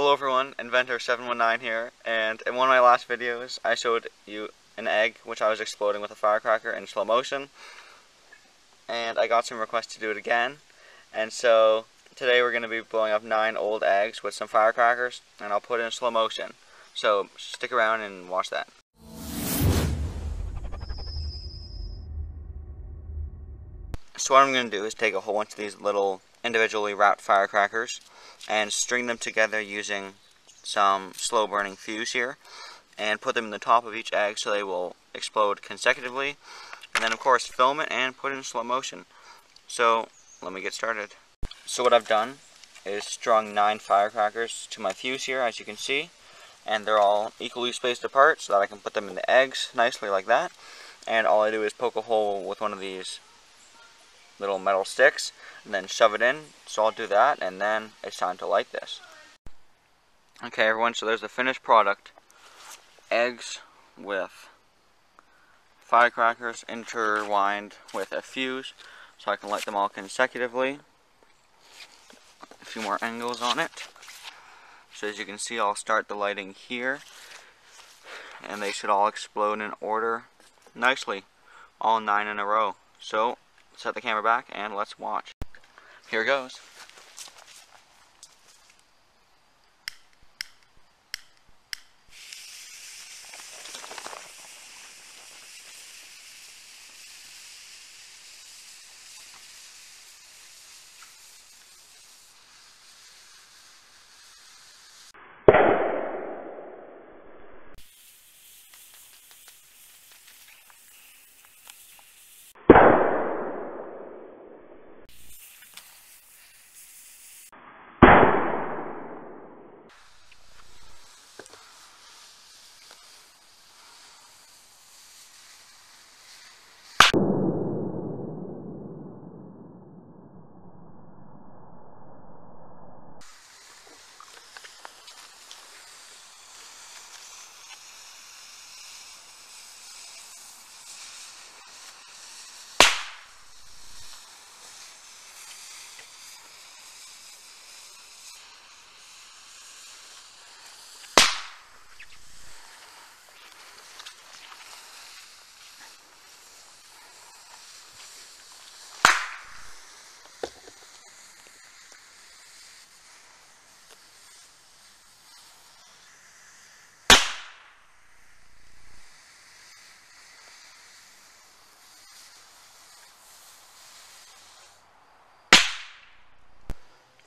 Hello everyone, Inventor719 here, and in one of my last videos I showed you an egg which I was exploding with a firecracker in slow motion, and I got some requests to do it again, and so today we're going to be blowing up 9 old eggs with some firecrackers, and I'll put it in slow motion, so stick around and watch that. So what I'm going to do is take a whole bunch of these little individually wrapped firecrackers and string them together using some slow burning fuse here and put them in the top of each egg so they will explode consecutively, and then of course film it and put it in slow motion. So let me get started. So what I've done is strung 9 firecrackers to my fuse here, as you can see, and they're all equally spaced apart so that I can put them in the eggs nicely like that. And all I do is poke a hole with one of these little metal sticks and then shove it in. So I'll do that, and then it's time to light this. Okay everyone, so there's the finished product. Eggs with firecrackers intertwined with a fuse so I can light them all consecutively. A few more angles on it. So as you can see, I'll start the lighting here, and they should all explode in order nicely, all 9 in a row. So set the camera back and let's watch. Here goes.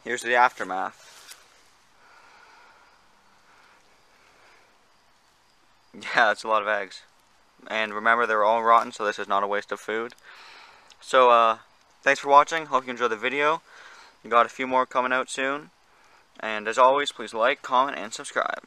Here's the aftermath. Yeah, that's a lot of eggs. And remember, they're all rotten, so this is not a waste of food. So, thanks for watching. Hope you enjoyed the video. We got a few more coming out soon. And as always, please like, comment, and subscribe.